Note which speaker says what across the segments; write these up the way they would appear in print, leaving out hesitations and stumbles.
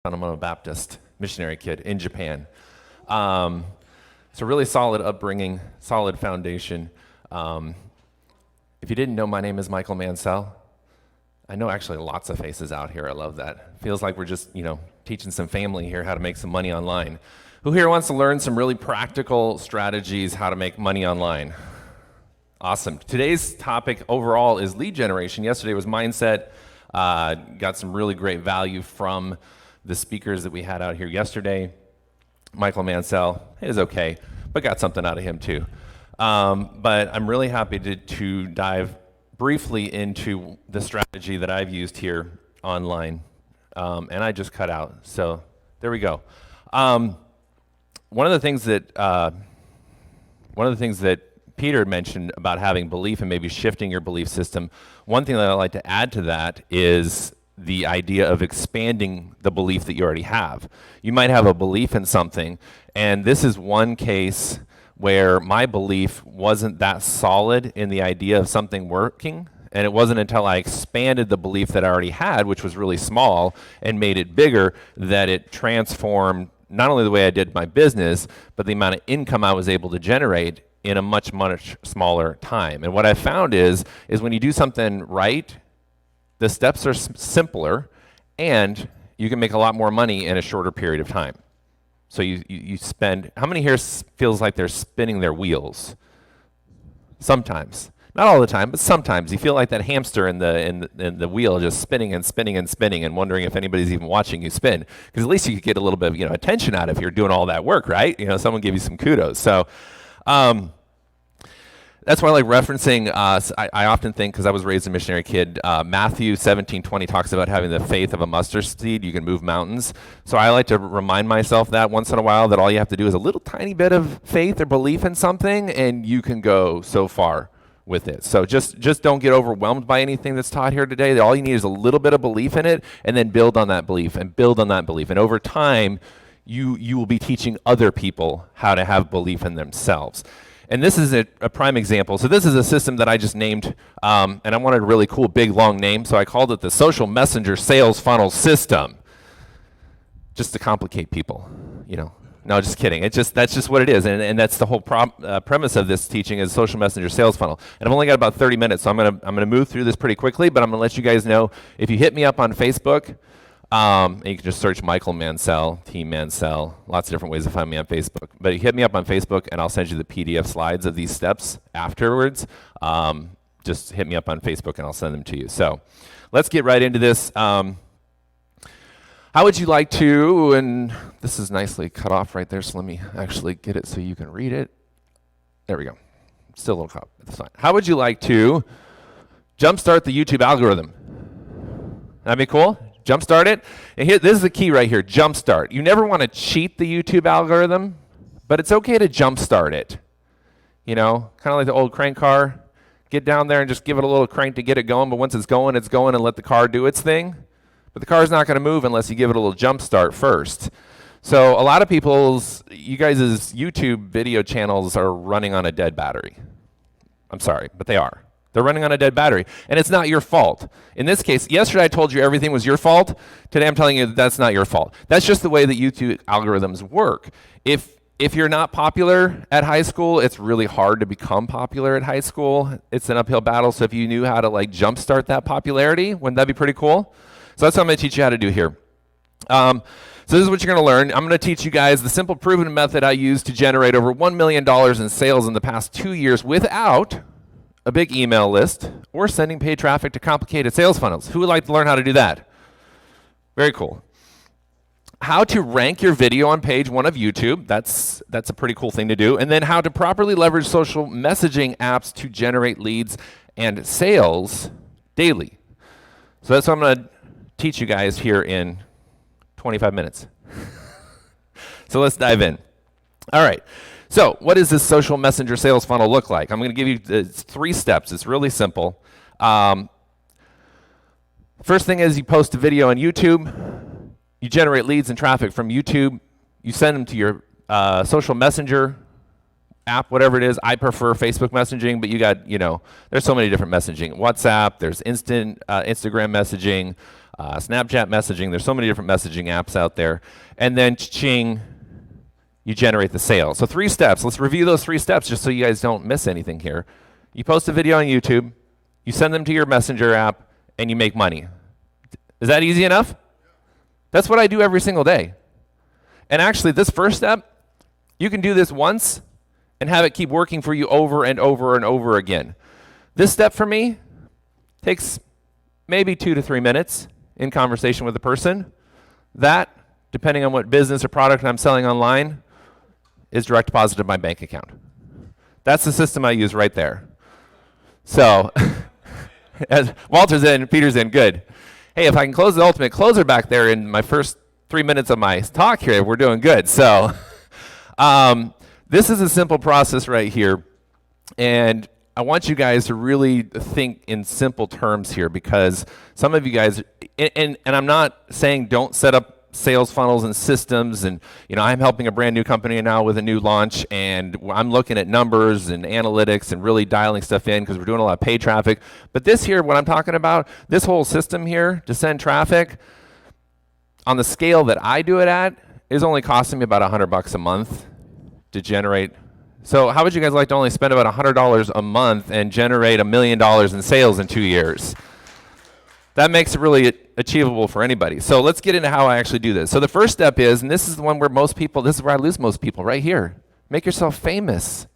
Speaker 1: I'm a Baptist missionary kid in Japan. It's a really solid upbringing, solid foundation. If you didn't know, my name is Michael Mansell. I know actually lots of faces out here. I love that. Feels like we're just, teaching some family here how to make some money online. Who here wants to learn some really practical strategies how to make money online? Awesome. Today's topic overall is lead generation. Yesterday was mindset. Got some really great value from the speakers that we had out here yesterday. Michael Mansell is okay, but got something out of him too. But I'm really happy to dive briefly into the strategy that I've used here online. And I just cut out, so there we go. One of the things that Peter had mentioned about having belief and maybe shifting your belief system, one thing that I'd like to add to that is the idea of expanding the belief that you already have. You might have a belief in something, and this is one case where my belief wasn't that solid in the idea of something working, and it wasn't until I expanded the belief that I already had, which was really small, and made it bigger, that it transformed not only the way I did my business, but the amount of income I was able to generate in a much, much smaller time. And what I found is when you do something right, the steps are simpler, and you can make a lot more money in a shorter period of time. So you spend, how many here feels like they're spinning their wheels? Sometimes. Not all the time, but sometimes. You feel like that hamster in the wheel just spinning and spinning and spinning and wondering if anybody's even watching you spin. Because at least you could get a little bit of attention out of if you're doing all that work, right? Someone give you some kudos. So that's why I like referencing, I often think, because I was raised a missionary kid, Matthew 17:20 talks about having the faith of a mustard seed. You can move mountains. So I like to remind myself that once in a while, that all you have to do is a little tiny bit of faith or belief in something, and you can go so far with it. So just don't get overwhelmed by anything that's taught here today. All you need is a little bit of belief in it, and then build on that belief and build on that belief. And over time, you will be teaching other people how to have belief in themselves. And this is a prime example. So this is a system that I just named, and I wanted a really cool, big, long name, so I called it the Social Messenger Sales Funnel System, just to complicate people, No, just kidding. That's just what it is, and that's the whole premise of this teaching is Social Messenger Sales Funnel. And I've only got about 30 minutes, so I'm gonna move through this pretty quickly, but I'm gonna let you guys know, if you hit me up on Facebook, and you can just search Michael Mansell, Team Mansell, lots of different ways to find me on Facebook. But you hit me up on Facebook, and I'll send you the PDF slides of these steps afterwards. Just hit me up on Facebook, and I'll send them to you. So let's get right into this. How would you like to, and this is nicely cut off right there, so let me actually get it so you can read it. There we go. Still a little cut, that's fine. How would you like to jumpstart the YouTube algorithm? That'd be cool? Jumpstart it. And here, this is the key right here, jumpstart. You never want to cheat the YouTube algorithm, but it's okay to jumpstart it. Kind of like the old crank car. Get down there and just give it a little crank to get it going, but once it's going, and let the car do its thing. But the car's not going to move unless you give it a little jump start first. So a lot of you guys' YouTube video channels are running on a dead battery. I'm sorry, but they are. They're running on a dead battery, and it's not your fault. In this case, yesterday I told you everything was your fault. Today I'm telling you that's not your fault. That's just the way that YouTube algorithms work. If you're not popular at high school, it's really hard to become popular at high school. It's an uphill battle, so if you knew how to jumpstart that popularity, wouldn't that be pretty cool? So that's what I'm going to teach you how to do here. So this is what you're going to learn. I'm going to teach you guys the simple proven method I used to generate over $1 million in sales in the past 2 years without a big email list or sending paid traffic to complicated sales funnels. Who would like to learn how to do that? Very cool. How to rank your video on page 1 of YouTube. That's a pretty cool thing to do. And then how to properly leverage social messaging apps to generate leads and sales daily. So that's what I'm going to teach you guys here in 25 minutes. So let's dive in. All right. So what does this social messenger sales funnel look like? I'm going to give you 3 steps. It's really simple. First thing is you post a video on YouTube. You generate leads and traffic from YouTube. You send them to your social messenger app, whatever it is. I prefer Facebook messaging, but you got, there's so many different messaging. WhatsApp, there's instant Instagram messaging. Snapchat messaging. There's so many different messaging apps out there. And then ching, you generate the sale. So 3 steps. Let's review those 3 steps just so you guys don't miss anything here. You post a video on YouTube, you send them to your Messenger app, and you make money. Is that easy enough? That's what I do every single day. And actually, this first step, you can do this once and have it keep working for you over and over and over again. This step for me takes maybe 2 to 3 minutes in conversation with the person. That, depending on what business or product I'm selling online, is direct deposit to my bank account. That's the system I use right there. So, as Walter's in, Peter's in, good. Hey, if I can close the ultimate closer back there in my first 3 minutes of my talk here, we're doing good. So, this is a simple process right here. And I want you guys to really think in simple terms here, because some of you guys, and I'm not saying don't set up sales funnels and systems, and I'm helping a brand new company now with a new launch, and I'm looking at numbers and analytics and really dialing stuff in because we're doing a lot of paid traffic. But this here, what I'm talking about, this whole system here to send traffic, on the scale that I do it at, is only costing me about $100 a month to generate. So how would you guys like to only spend about $100 a month and generate $1 million in sales in 2 years? That makes it really achievable for anybody. So let's get into how I actually do this. So the first step is, and this is the one where most people, this is where I lose most people, right here. Make yourself famous.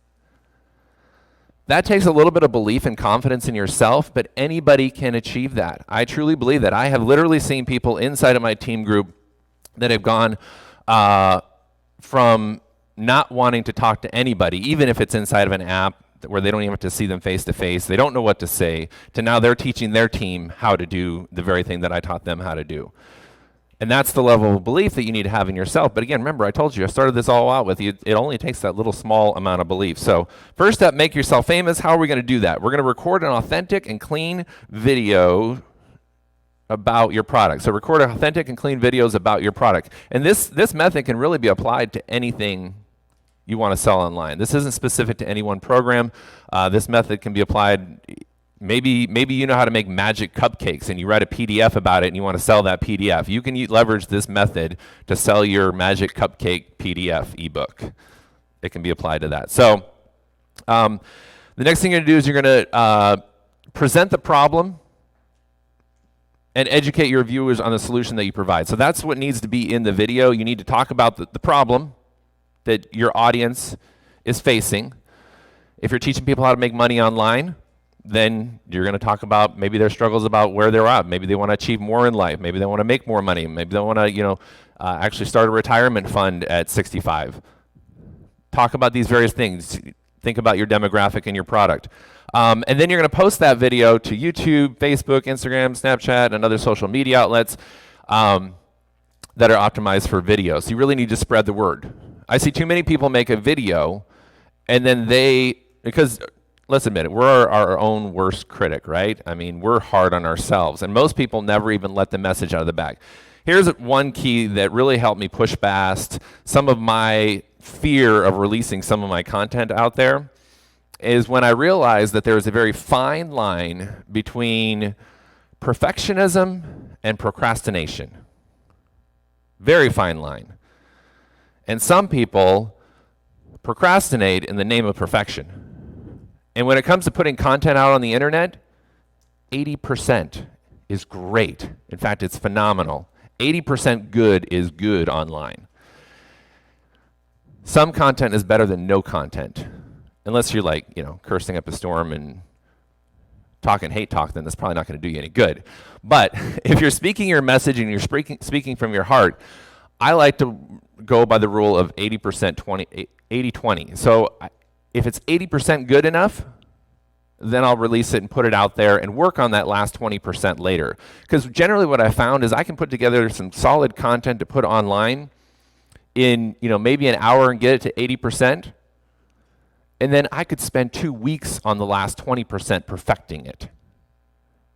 Speaker 1: That takes a little bit of belief and confidence in yourself, but anybody can achieve that. I truly believe that. I have literally seen people inside of my team group that have gone from not wanting to talk to anybody, even if it's inside of an app where they don't even have to see them face to face, they don't know what to say, to now they're teaching their team how to do the very thing that I taught them how to do. And that's the level of belief that you need to have in yourself. But again, remember, I told you, I started this all out with you. It only takes that little small amount of belief. So first step, make yourself famous. How are we going to do that? We're going to record an authentic and clean video about your product. So record authentic and clean videos about your product. And this method can really be applied to anything you want to sell online. This isn't specific to any one program. This method can be applied. Maybe you know how to make magic cupcakes and you write a PDF about it and you want to sell that PDF. You can leverage this method to sell your magic cupcake PDF ebook. It can be applied to that. So the next thing you're going to do is you're going to present the problem and educate your viewers on the solution that you provide. So that's what needs to be in the video. You need to talk about the problem that your audience is facing. If you're teaching people how to make money online, then you're going to talk about maybe their struggles about where they're at. Maybe they want to achieve more in life. Maybe they want to make more money. Maybe they want to, actually start a retirement fund at 65. Talk about these various things. Think about your demographic and your product. And then you're going to post that video to YouTube, Facebook, Instagram, Snapchat, and other social media outlets that are optimized for video. So you really need to spread the word. I see too many people make a video and then because let's admit it, we're our own worst critic, right? I mean, we're hard on ourselves, and most people never even let the message out of the bag. Here's one key that really helped me push past some of my fear of releasing some of my content out there, is when I realized that there's a very fine line between perfectionism and procrastination. Very fine line. And some people procrastinate in the name of perfection. And when it comes to putting content out on the internet, 80% is great. In fact, it's phenomenal. 80% good is good online. Some content is better than no content. Unless you're like, cursing up a storm and talking hate talk, then that's probably not going to do you any good. But if you're speaking your message and you're speaking from your heart, I like to go by the rule of 80%, 80-20. So if it's 80% good enough, then I'll release it and put it out there and work on that last 20% later. Because generally what I found is I can put together some solid content to put online in maybe an hour and get it to 80%. And then I could spend 2 weeks on the last 20% perfecting it.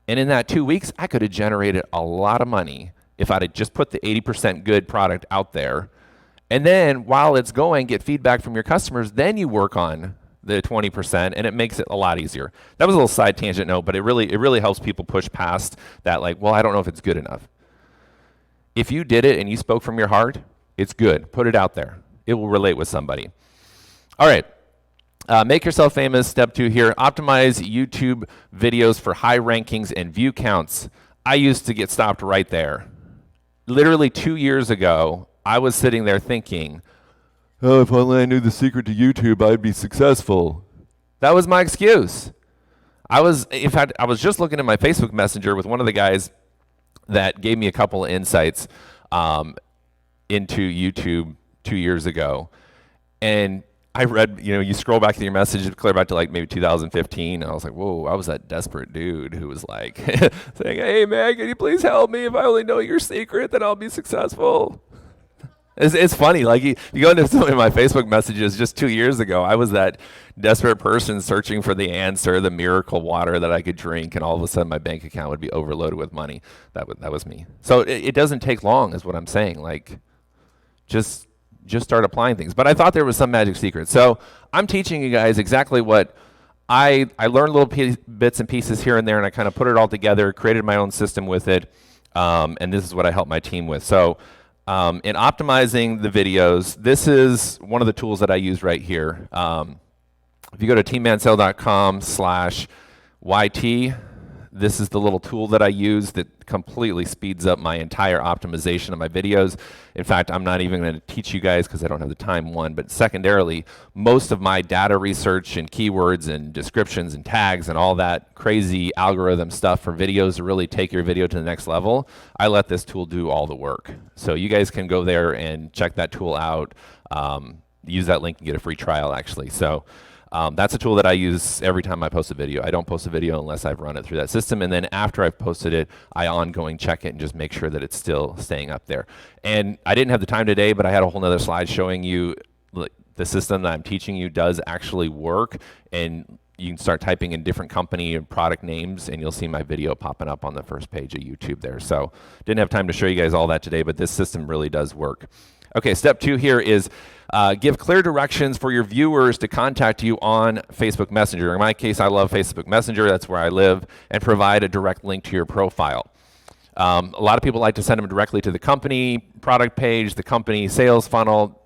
Speaker 1: And in that 2 weeks, I could have generated a lot of money if I'd have just put the 80% good product out there. And then while it's going, get feedback from your customers, then you work on the 20%, and it makes it a lot easier. That was a little side tangent note, but it really helps people push past that, like, well, I don't know if it's good enough. If you did it and you spoke from your heart, it's good. Put it out there. It will relate with somebody. All right. Make yourself famous. Step 2 here. Optimize YouTube videos for high rankings and view counts. I used to get stopped right there. Literally 2 years ago, I was sitting there thinking, oh, if only I knew the secret to YouTube, I'd be successful. That was my excuse. In fact, I was just looking at my Facebook Messenger with one of the guys that gave me a couple of insights into YouTube 2 years ago. And I read, you scroll back to your messages, clear back to like maybe 2015. And I was like, whoa, I was that desperate dude who was like saying, hey, man, can you please help me? If I only know your secret, then I'll be successful. It's funny, like you go into some of my Facebook messages just 2 years ago, I was that desperate person searching for the answer, the miracle water that I could drink, and all of a sudden my bank account would be overloaded with money. That was me. So it doesn't take long is what I'm saying. Like, just start applying things. But I thought there was some magic secret. So I'm teaching you guys exactly what I learned little bits and pieces here and there, and I kind of put it all together, created my own system with it, and this is what I help my team with. So in optimizing the videos, this is one of the tools that I use right here. If you go to teammansell.com/YT, this is the little tool that I use that completely speeds up my entire optimization of my videos. In fact, I'm not even going to teach you guys because I don't have the time, one, but secondarily, most of my data research and keywords and descriptions and tags and all that crazy algorithm stuff for videos to really take your video to the next level, I let this tool do all the work. So you guys can go there and check that tool out. Use that link and get a free trial, actually. So that's a tool that I use every time I post a video. I don't post a video unless I've run it through that system, and then after I've posted it, I ongoing check it and just make sure that it's still staying up there. And I didn't have the time today, but I had a whole nother slide showing you the system that I'm teaching you does actually work, and you can start typing in different company and product names, and you'll see my video popping up on the first page of YouTube there. So didn't have time to show you guys all that today, but this system really does work. Okay, step 2 here is give clear directions for your viewers to contact you on Facebook Messenger. In my case, I love Facebook Messenger. That's where I live. And provide a direct link to your profile. A lot of people like to send them directly to the company product page, the company sales funnel.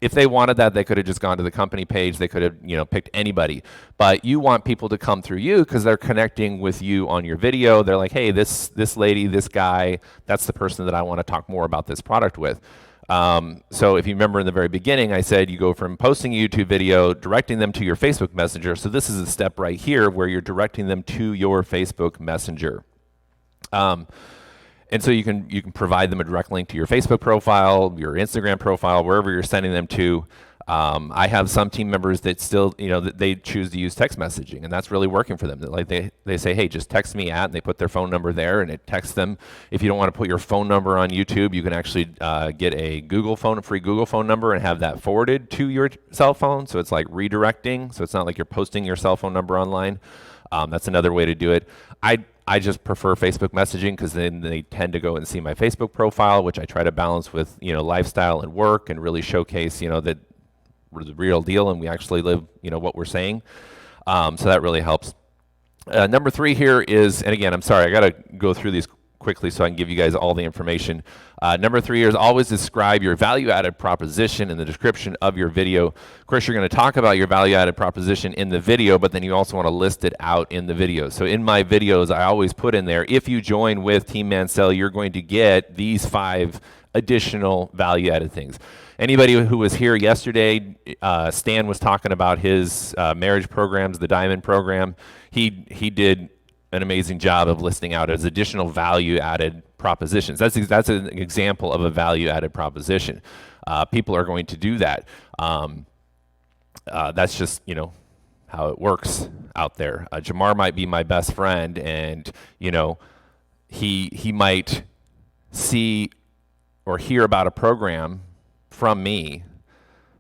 Speaker 1: If they wanted that, they could have just gone to the company page. They could have, picked anybody. But you want people to come through you because they're connecting with you on your video. They're like, hey, this lady, this guy, that's the person that I want to talk more about this product with. So if you remember in the very beginning, I said you go from posting a YouTube video, directing them to your Facebook Messenger. So this is a step right here where you're directing them to your Facebook Messenger. And so you can provide them a direct link to your Facebook profile, your Instagram profile, wherever you're sending them to. I have some team members that still, that they choose to use text messaging, and that's really working for them. Like they say, hey, just text me at, and they put their phone number there, and it texts them. If you don't want to put your phone number on YouTube, you can actually get a free Google phone number and have that forwarded to your cell phone. So it's like redirecting. So it's not like you're posting your cell phone number online. That's another way to do it. I just prefer Facebook messaging because then they tend to go and see my Facebook profile, which I try to balance with, lifestyle and work and really showcase, that we're the real deal and we actually live, what we're saying. So that really helps. Number 3 here is, and again, I'm sorry, I got to go through these quickly so I can give you guys all the information. Number 3 is always describe your value-added proposition in the description of your video. Of course, you're going to talk about your value-added proposition in the video, but then you also want to list it out in the video. So in my videos, I always put in there, if you join with Team Mansell, you're going to get these 5 additional value-added things. Anybody who was here yesterday, Stan was talking about his marriage programs, the Diamond program. He did an amazing job of listing out as additional value-added propositions. That's an example of a value-added proposition. People are going to do that. That's just how it works out there. Jamar might be my best friend, and he might see or hear about a program from me,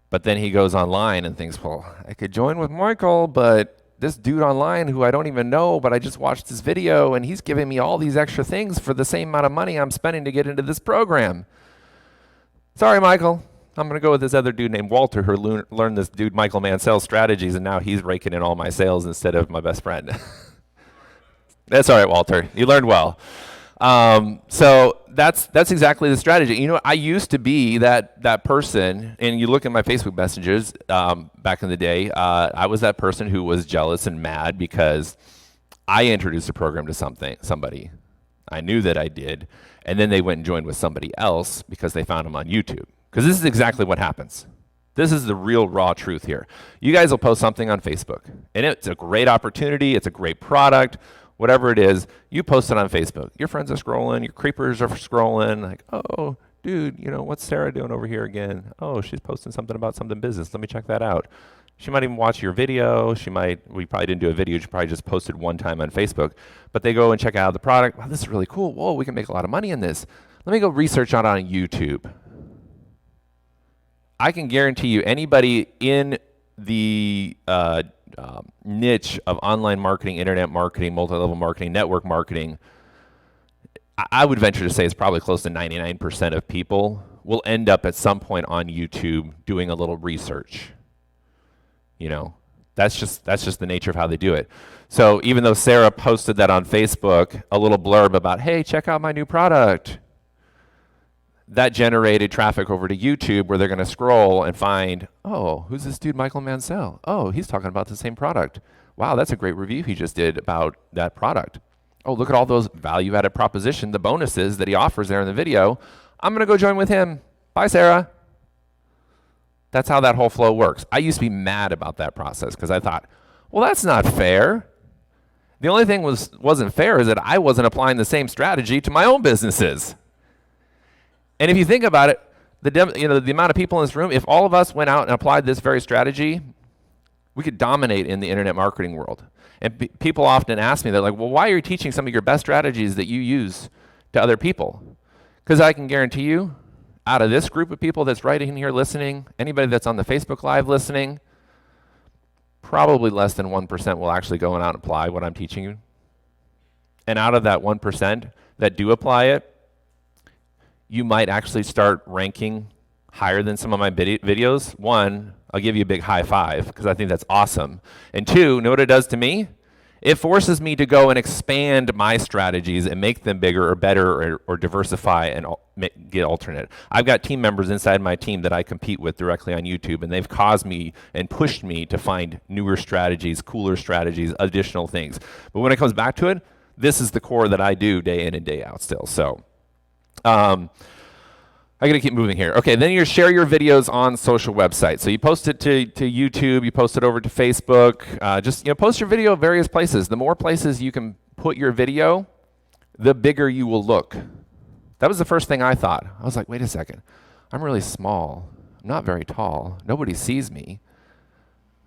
Speaker 1: but then he goes online and thinks, well, I could join with Michael, but this dude online who I don't even know, but I just watched his video and he's giving me all these extra things for the same amount of money I'm spending to get into this program. Sorry, Michael. I'm going to go with this other dude named Walter who learned this dude Michael Mansell strategies, and now he's raking in all my sales instead of my best friend. That's all right, Walter. You learned well. So that's exactly the strategy. You know, I used to be that person, and you look at my Facebook messages back in the day, I was that person who was jealous and mad because I introduced a program to somebody. I knew that I did, and then they went and joined with somebody else because they found them on YouTube. Because this is exactly what happens. This is the real raw truth here. You guys will post something on Facebook, and it's a great opportunity, it's a great product, whatever it is, you post it on Facebook. Your friends are scrolling, your creepers are scrolling, like, oh, dude, you know, what's Sarah doing over here again? Oh, she's posting something about something business. Let me check that out. She might even watch your video. We probably didn't do a video. She probably just posted one time on Facebook. But they go and check out the product. Wow, this is really cool. Whoa, we can make a lot of money in this. Let me go research on YouTube. I can guarantee you anybody in the niche of online marketing, internet marketing, multi-level marketing, network marketing, I would venture to say it's probably close to 99% of people will end up at some point on YouTube doing a little research. You know, that's just the nature of how they do it. So even though Sarah posted that on Facebook, a little blurb about, hey, check out my new product, that generated traffic over to YouTube where they're going to scroll and find, oh, who's this dude, Michael Mansell? Oh, he's talking about the same product. Wow, that's a great review he just did about that product. Oh, look at all those value-added proposition, the bonuses that he offers there in the video. I'm going to go join with him. Bye, Sarah. That's how that whole flow works. I used to be mad about that process because I thought, well, that's not fair. The only thing wasn't fair is that I wasn't applying the same strategy to my own businesses. And if you think about it, the amount of people in this room, if all of us went out and applied this very strategy, we could dominate in the internet marketing world. And people often ask me, they're like, well, why are you teaching some of your best strategies that you use to other people? Because I can guarantee you, out of this group of people that's right in here listening, anybody that's on the Facebook Live listening, probably less than 1% will actually go out and apply what I'm teaching you. And out of that 1% that do apply it, you might actually start ranking higher than some of my videos. One, I'll give you a big high five because I think that's awesome. And two, know what it does to me? It forces me to go and expand my strategies and make them bigger or better or diversify and get alternate. I've got team members inside my team that I compete with directly on YouTube, and they've caused me and pushed me to find newer strategies, cooler strategies, additional things. But when it comes back to it, this is the core that I do day in and day out still. So I gotta keep moving here. Okay, then you share your videos on social websites. So you post it to YouTube, you post it over to Facebook. Just post your video various places. The more places you can put your video, the bigger you will look. That was the first thing I thought. I was like, wait a second, I'm really small. I'm not very tall. Nobody sees me.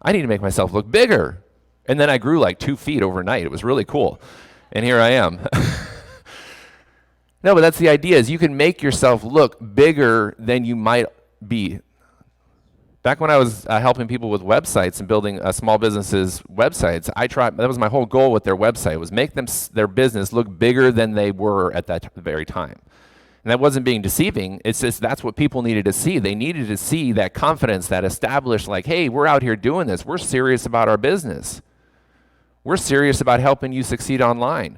Speaker 1: I need to make myself look bigger. And then I grew like 2 feet overnight. It was really cool. And here I am. No, but that's the idea, is you can make yourself look bigger than you might be. Back when I was helping people with websites and building small businesses' websites, that was my whole goal with their website, was make their business look bigger than they were at that very time. And that wasn't being deceiving. It's just that's what people needed to see. They needed to see that confidence, that established, like, hey, we're out here doing this. We're serious about our business. We're serious about helping you succeed online.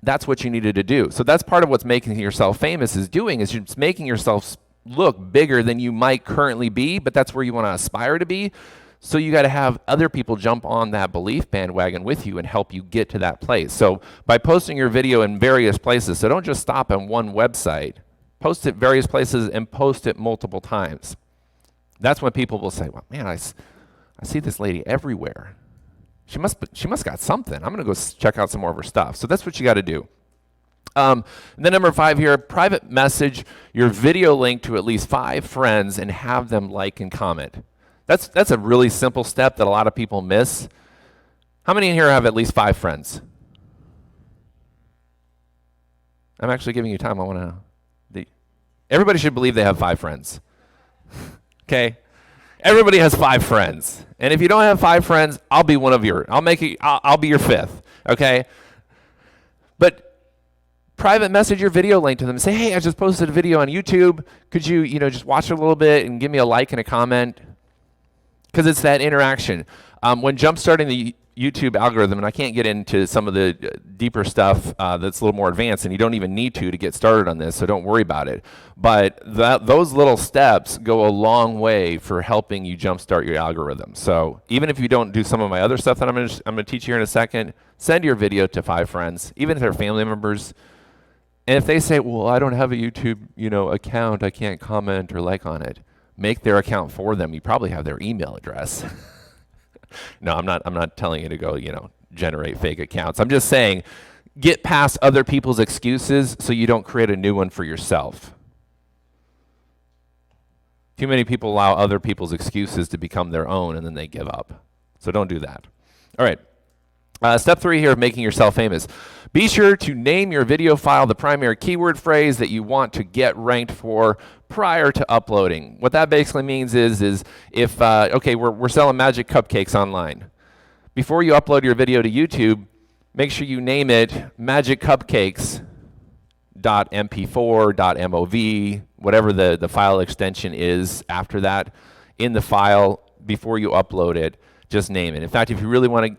Speaker 1: That's what you needed to do. So that's part of what's making yourself famous is you're just making yourself look bigger than you might currently be, but that's where you want to aspire to be. So you got to have other people jump on that belief bandwagon with you and help you get to that place. So by posting your video in various places, so don't just stop on one website, post it various places and post it multiple times. That's when people will say, well, man, I see this lady everywhere. She must got something. I'm going to go check out some more of her stuff. So that's what you got to do. And then number 5 here, private message your video link to at least 5 friends and have them like and comment. That's a really simple step that a lot of people miss. How many in here have at least 5 friends? I'm actually giving you time. I want to. Everybody should believe they have 5 friends. Okay. Everybody has 5 friends. And if you don't have 5 friends, I'll be one of I'll be your 5th, okay? But private message your video link to them and say, hey, I just posted a video on YouTube. Could you, just watch it a little bit and give me a like and a comment? Because it's that interaction. When jumpstarting the YouTube algorithm, and I can't get into some of the deeper stuff that's a little more advanced, and you don't even need to get started on this, so don't worry about it. But those little steps go a long way for helping you jumpstart your algorithm. So even if you don't do some of my other stuff that I'm going to teach you here in a second, send your video to 5 friends, even if they're family members. And if they say, well, I don't have a YouTube account, I can't comment or like on it, make their account for them. You probably have their email address. No, I'm not telling you to go, generate fake accounts. I'm just saying, get past other people's excuses so you don't create a new one for yourself. Too many people allow other people's excuses to become their own, and then they give up. So don't do that. All right. Step 3 here of making yourself famous. Be sure to name your video file the primary keyword phrase that you want to get ranked for prior to uploading. What that basically means is if, okay, we're selling magic cupcakes online. Before you upload your video to YouTube, make sure you name it magiccupcakes.mp4.mov, whatever the file extension is after that. In the file, before you upload it, just name it. In fact, if you really want to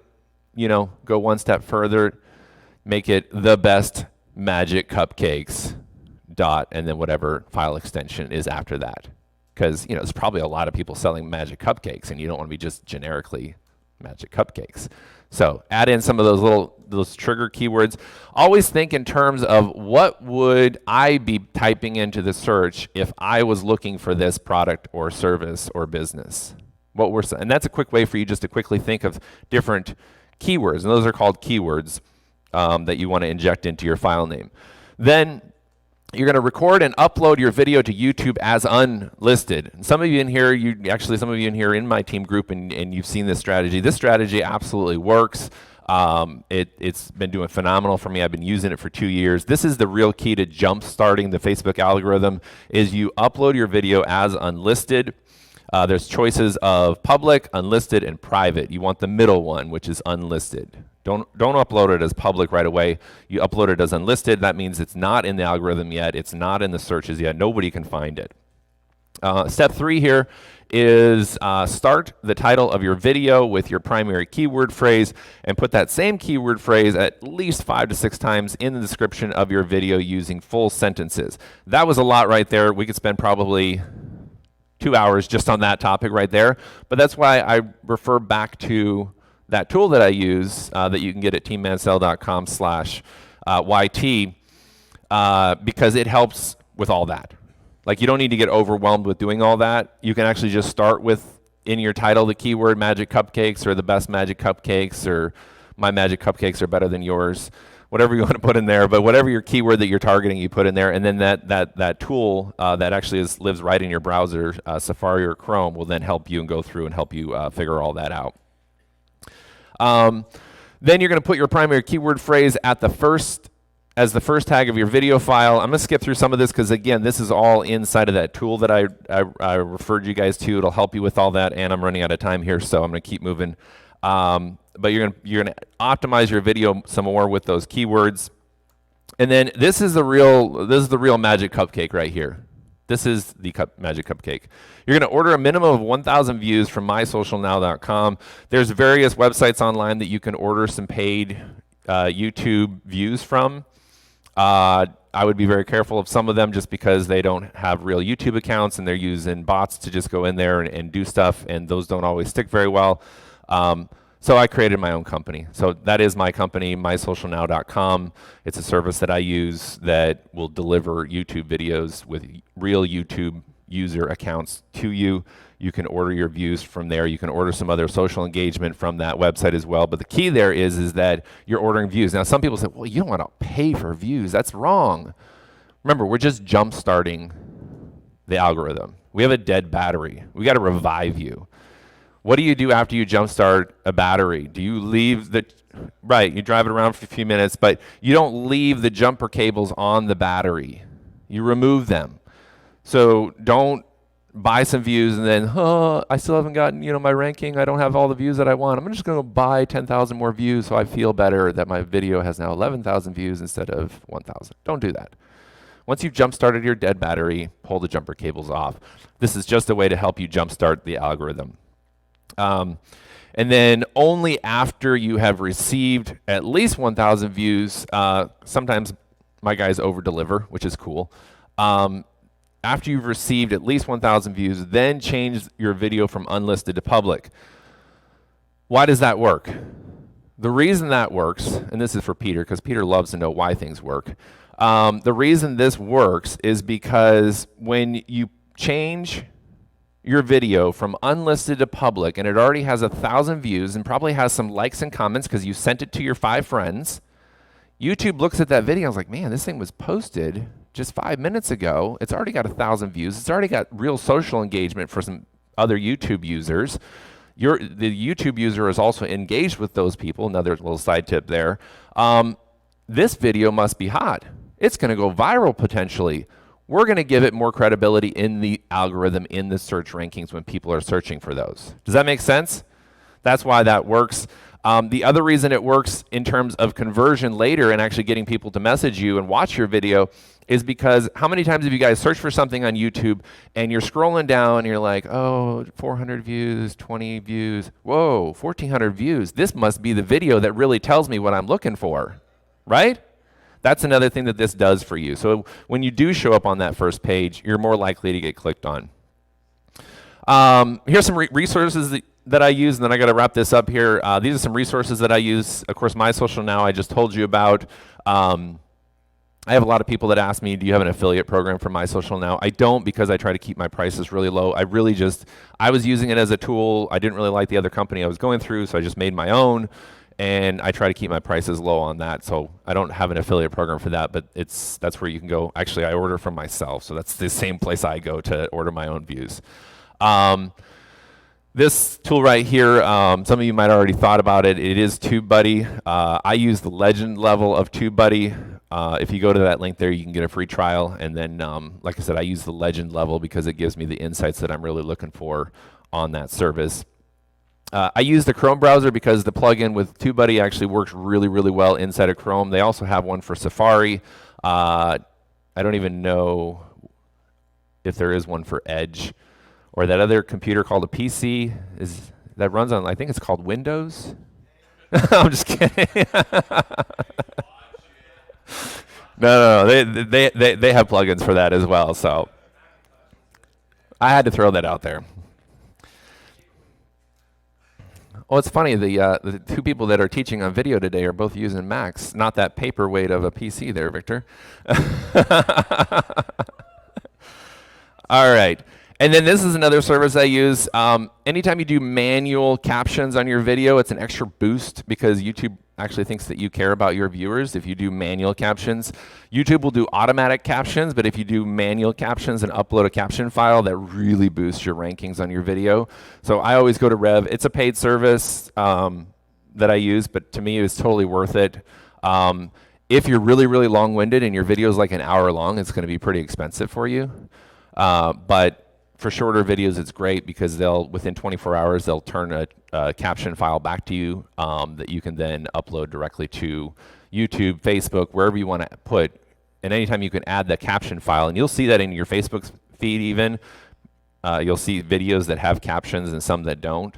Speaker 1: go one step further, make it the best magic cupcakes dot and then whatever file extension is after that. Because, there's probably a lot of people selling magic cupcakes and you don't want to be just generically magic cupcakes. So add in some of those trigger keywords. Always think in terms of what would I be typing into the search if I was looking for this product or service or business. And that's a quick way for you just to quickly think of different keywords, and those are called keywords that you want to inject into your file name. Then you're going to record and upload your video to YouTube as unlisted. And some of you in here, in my team group, and you've seen this strategy. This strategy absolutely works. It's been doing phenomenal for me. I've been using it for 2 years. This is the real key to jump starting the Facebook algorithm, is you upload your video as unlisted. There's choices of public, unlisted, and private. You want the middle one, which is unlisted. Don't upload it as public right away. You upload it as unlisted. That means it's not in the algorithm yet. It's not in the searches yet. Nobody can find it. Step 3 here is start the title of your video with your primary keyword phrase and put that same keyword phrase at least 5 to 6 times in the description of your video using full sentences. That was a lot right there. We could spend probably 2 hours just on that topic right there. But that's why I refer back to that tool that I use that you can get at teammansell.com/YT because it helps with all that. Like, you don't need to get overwhelmed with doing all that. You can actually just start with, in your title, the keyword magic cupcakes or the best magic cupcakes or my magic cupcakes are better than yours. Whatever you want to put in there, but whatever your keyword that you're targeting, you put in there, and then that tool that actually lives right in your browser, Safari or Chrome, will then help you and go through and help you figure all that out. Then you're going to put your primary keyword phrase as the first tag of your video file. I'm going to skip through some of this because, again, this is all inside of that tool that I referred you guys to. It'll help you with all that, and I'm running out of time here, so I'm going to keep moving. But you're gonna optimize your video some more with those keywords, and then this is the real magic cupcake right here. This is the magic cupcake. You're going to order a minimum of 1,000 views from mysocialnow.com. There's various websites online that you can order some paid YouTube views from. I would be very careful of some of them just because they don't have real YouTube accounts and they're using bots to just go in there and do stuff, and those don't always stick very well. So I created my own company. So that is my company, mysocialnow.com. It's a service that I use that will deliver YouTube videos with real YouTube user accounts to you. You can order your views from there. You can order some other social engagement from that website as well. But the key there is that you're ordering views. Now, some people say, well, you don't want to pay for views. That's wrong. Remember, we're just jump starting the algorithm. We have a dead battery. We got to revive you. What do you do after you jumpstart a battery? Do you leave right, you drive it around for a few minutes, but you don't leave the jumper cables on the battery. You remove them. So don't buy some views, and then, I still haven't gotten, my ranking. I don't have all the views that I want. I'm just going to buy 10,000 more views so I feel better that my video has now 11,000 views instead of 1,000. Don't do that. Once you've jump-started your dead battery, pull the jumper cables off. This is just a way to help you jump-start the algorithm. And then only after you have received at least 1,000 views, sometimes my guys over-deliver, which is cool. After you've received at least 1,000 views, then change your video from unlisted to public. Why does that work? The reason that works, and this is for Peter, because Peter loves to know why things work. The reason this works is because when you change your video from unlisted to public, and it already has 1,000 views and probably has some likes and comments because you sent it to your 5 friends, YouTube looks at that video and is like, man, this thing was posted just 5 minutes ago. It's already got 1,000 views. It's already got real social engagement for some other YouTube users. The YouTube user is also engaged with those people. Another little side tip there. This video must be hot. It's going to go viral potentially. We're going to give it more credibility in the algorithm, in the search rankings when people are searching for those. Does that make sense? That's why that works. The other reason it works in terms of conversion later and actually getting people to message you and watch your video is because how many times have you guys searched for something on YouTube and you're scrolling down and you're like, oh, 400 views, 20 views, whoa, 1,400 views. This must be the video that really tells me what I'm looking for, right? That's another thing that this does for you. So when you do show up on that first page, you're more likely to get clicked on. Here's some resources that I use, and then I got to wrap this up here. These are some resources that I use. Of course, My Social Now I just told you about. I have a lot of people that ask me, do you have an affiliate program for My Social Now? I don't, because I try to keep my prices really low. I was using it as a tool. I didn't really like the other company I was going through, so I just made my own. And I try to keep my prices low on that, so I don't have an affiliate program for that, but that's where you can go. Actually, I order from myself, so that's the same place I go to order my own views. This tool right here, some of you might have already thought about it. It is TubeBuddy. I use the legend level of TubeBuddy. If you go to that link there, you can get a free trial. And then, like I said, I use the legend level because it gives me the insights that I'm really looking for on that service. I use the Chrome browser because the plugin with TubeBuddy actually works really, really well inside of Chrome. They also have one for Safari. I don't even know if there is one for Edge, or that other computer called a PC that runs on, I think it's called Windows. I'm just kidding. No, they have plugins for that as well. So I had to throw that out there. Well, it's funny, the 2 people that are teaching on video today are both using Macs, not that paperweight of a PC there, Victor. All right. And then this is another service I use. Anytime you do manual captions on your video, it's an extra boost because YouTube actually thinks that you care about your viewers if you do manual captions. YouTube will do automatic captions, but if you do manual captions and upload a caption file, that really boosts your rankings on your video. So I always go to Rev. It's a paid service that I use, but to me it's totally worth it. If you're really, really long-winded and your video is like an hour long, it's going to be pretty expensive for you. But for shorter videos, it's great because within 24 hours, they'll turn a caption file back to you that you can then upload directly to YouTube, Facebook, wherever you want to put. And anytime you can add the caption file, and you'll see that in your Facebook feed even. You'll see videos that have captions and some that don't.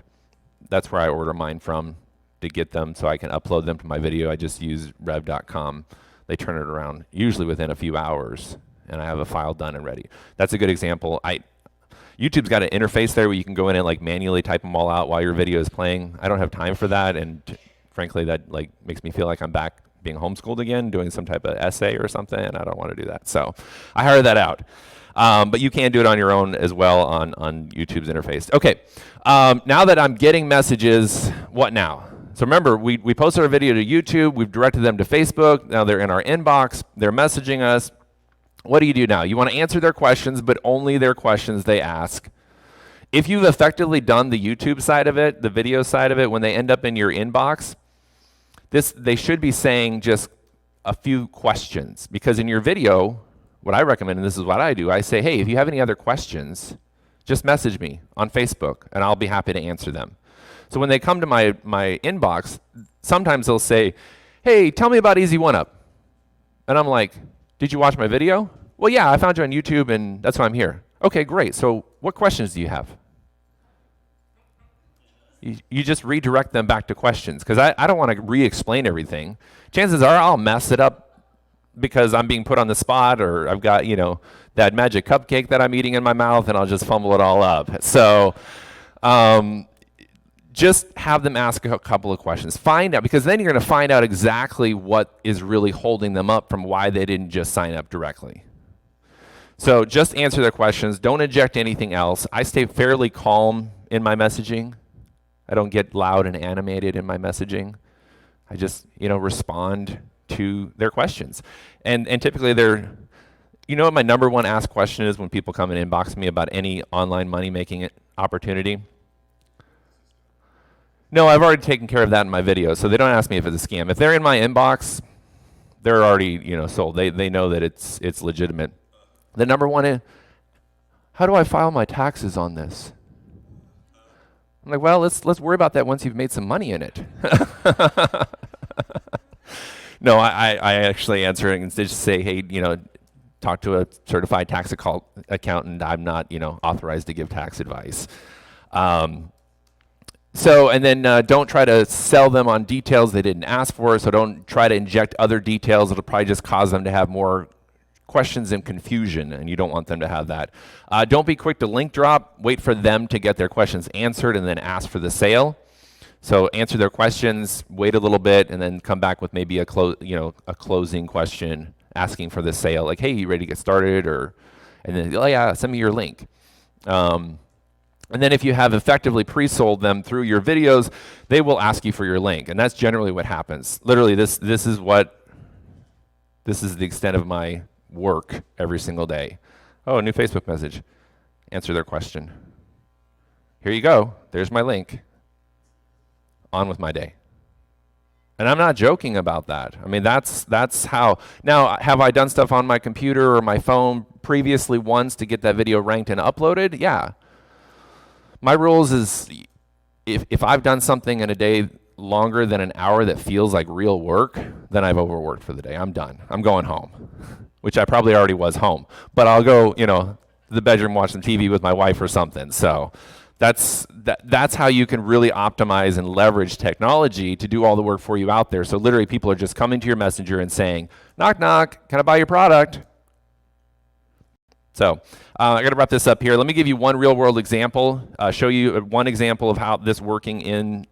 Speaker 1: That's where I order mine from to get them so I can upload them to my video. I just use rev.com. They turn it around usually within a few hours, and I have a file done and ready. That's a good example. YouTube's got an interface there where you can go in and like manually type them all out while your video is playing. I don't have time for that, and frankly, that like makes me feel like I'm back being homeschooled again, doing some type of essay or something, and I don't want to do that. So I hired that out. But you can do it on your own as well on YouTube's interface. Okay, now that I'm getting messages, what now? So remember, we posted our video to YouTube, we've directed them to Facebook, now they're in our inbox, they're messaging us. What do you do now? You want to answer their questions, but only their questions they ask. If you've effectively done the YouTube side of it, the video side of it, when they end up in your inbox, they should be saying just a few questions. Because in your video, what I recommend, and this is what I do, I say, hey, if you have any other questions, Just message me on Facebook, and I'll be happy to answer them. So when they come to my inbox, sometimes they'll say, hey, tell me about Easy One Up. And I'm like, did you watch my video? Well, yeah, I found you on YouTube, and that's why I'm here. Okay, great. So what questions do you have? You just redirect them back to questions, because I don't want to re-explain everything. Chances are I'll mess it up because I'm being put on the spot, or I've got, that magic cupcake that I'm eating in my mouth, and I'll just fumble it all up. So just have them ask a couple of questions. Find out, because then you're going to find out exactly what is really holding them up from why they didn't just sign up directly. So just answer their questions. Don't inject anything else. I stay fairly calm in my messaging. I don't get loud and animated in my messaging. I just, respond to their questions. And typically they're, what my number one asked question is when people come and inbox me about any online money-making opportunity? No, I've already taken care of that in my video, so they don't ask me if it's a scam. If they're in my inbox, they're already, sold. They know that it's legitimate. The number one is, how do I file my taxes on this? I'm like, well, let's worry about that once you've made some money in it. No, I actually answer it and just say, hey, talk to a certified tax accountant. I'm not, authorized to give tax advice. And then don't try to sell them on details they didn't ask for. So don't try to inject other details. It'll probably just cause them to have more questions and confusion, and you don't want them to have that. Don't be quick to link drop. Wait for them to get their questions answered and then ask for the sale. So answer their questions, wait a little bit, and then come back with maybe a closing question asking for the sale. Like, hey, you ready to get started? And then, oh yeah, send me your link. And then if you have effectively pre-sold them through your videos, they will ask you for your link, and that's generally what happens. Literally, this is the extent of my work every single day. Oh, a new Facebook message. Answer their question. Here you go. There's my link. On with my day. And I'm not joking about that. I mean, that's how. Now, have I done stuff on my computer or my phone previously once to get that video ranked and uploaded? Yeah. My rules is if I've done something in a day longer than an hour that feels like real work, then I've overworked for the day. I'm done. I'm going home, which I probably already was home. But I'll go, to the bedroom, watch some TV with my wife or something. So that's how you can really optimize and leverage technology to do all the work for you out there. So literally people are just coming to your messenger and saying, knock, knock, can I buy your product? So I got to wrap this up here. Let me give you one real world example, show you one example of how this working in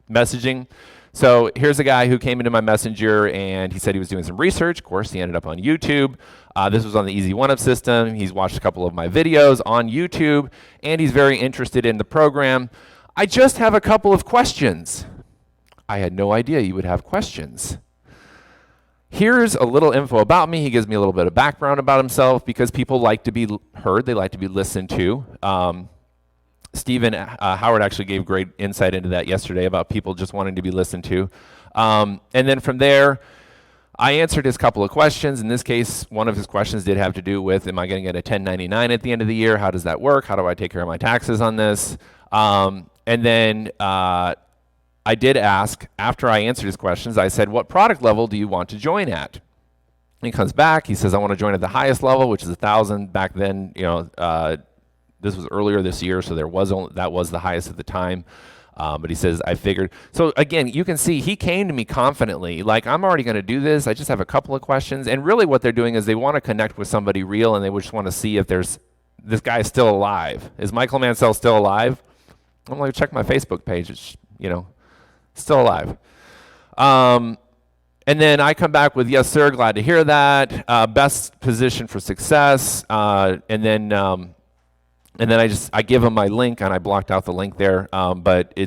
Speaker 1: messaging. So here's a guy who came into my messenger and he said he was doing some research. Of course, he ended up on YouTube. This was on the Easy One Up system. He's watched a couple of my videos on YouTube, and he's very interested in the program. I just have a couple of questions. I had no idea you would have questions. Here's a little info about me. He gives me a little bit of background about himself because people like to be heard. They like to be listened to. Stephen Howard actually gave great insight into that yesterday about people just wanting to be listened to. And then from there, I answered his couple of questions. In this case, one of his questions did have to do with, am I going to get a 1099 at the end of the year? How does that work? How do I take care of my taxes on this? And then I did ask, after I answered his questions, I said, what product level do you want to join at? And he comes back, he says, I want to join at the highest level, which is 1,000. Back then, this was earlier this year, so that was the highest at the time. But he says, I figured. So again, you can see he came to me confidently, like, I'm already going to do this. I just have a couple of questions. And really what they're doing is they want to connect with somebody real, and they just want to see if this guy is still alive. Is Michael Mansell still alive? I'm like, check my Facebook page. It's, still alive. And then I come back with, yes, sir, glad to hear that. Best position for success. And then I give him my link, and I blocked out the link there. But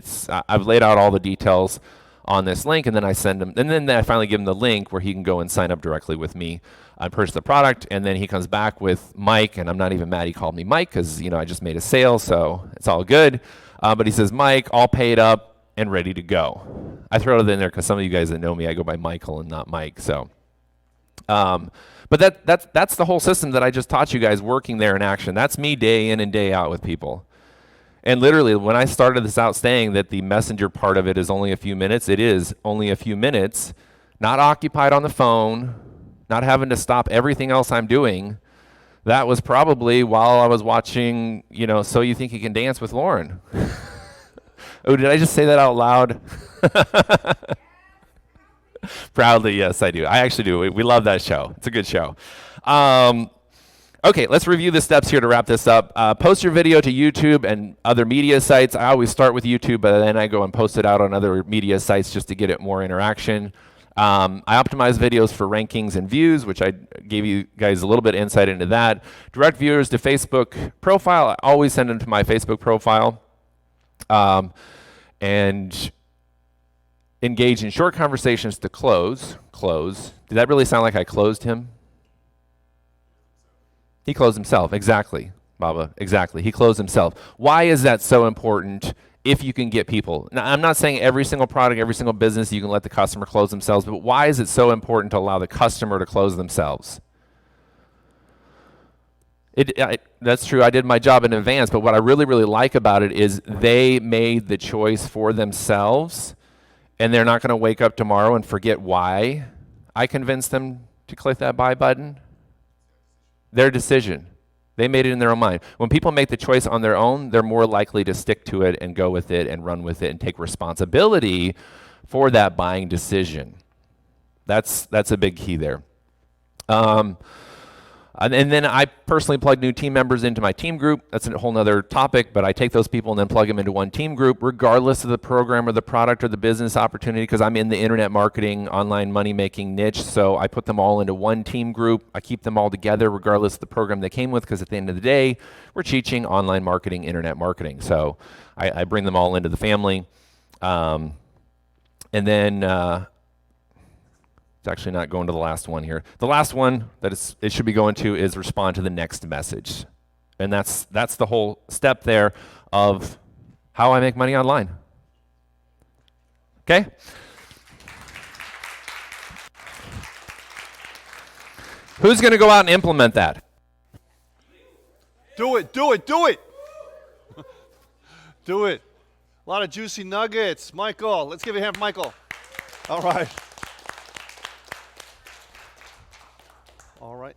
Speaker 1: I've laid out all the details on this link, and then I send him, and then I finally give him the link where he can go and sign up directly with me. I purchase the product, and then he comes back with Mike, and I'm not even mad he called me Mike because I just made a sale, so it's all good. But he says, Mike, all paid up and ready to go. I throw it in there because some of you guys that know me, I go by Michael and not Mike. So, but But that's the whole system that I just taught you guys working there in action. That's me day in and day out with people. And literally, when I started this out saying that the messenger part of it is only a few minutes, it is only a few minutes, not occupied on the phone, not having to stop everything else I'm doing. That was probably while I was watching, So You Think You Can Dance with Lauren. Oh, did I just say that out loud? Proudly, yes, I do. I actually do. We love that show. It's a good show. Okay, let's review the steps here to wrap this up. Post your video to YouTube and other media sites. I always start with YouTube, but then I go and post it out on other media sites just to get it more interaction. I optimize videos for rankings and views, which I gave you guys a little bit of insight into that. Direct viewers to Facebook profile. I always send them to my Facebook profile. And engage in short conversations to close. Did that really sound like I closed him? He closed himself. Exactly, Baba. Exactly. He closed himself. Why is that so important if you can get people? Now, I'm not saying every single product, every single business, you can let the customer close themselves, but why is it so important to allow the customer to close themselves? That's true. I did my job in advance, but what I really, really like about it is they made the choice for themselves, and they're not going to wake up tomorrow and forget why I convinced them to click that buy button. Their decision. They made it in their own mind. When people make the choice on their own, they're more likely to stick to it and go with it and run with it and take responsibility for that buying decision. That's a big key there. And then I personally plug new team members into my team group. That's a whole nother topic, but I take those people and then plug them into one team group, regardless of the program or the product or the business opportunity, because I'm in the internet marketing, online money-making niche, so I put them all into one team group. I keep them all together, regardless of the program they came with, because at the end of the day, we're teaching online marketing, internet marketing. So I bring them all into the family. And then... it's actually not going to the last one here. The last one that it should be going to is respond to the next message. And that's the whole step there of how I make money online. Okay? Who's going to go out and implement that?
Speaker 2: Do it, do it, do it. Do it. A lot of juicy nuggets. Michael, let's give a hand for Michael. All right. All right.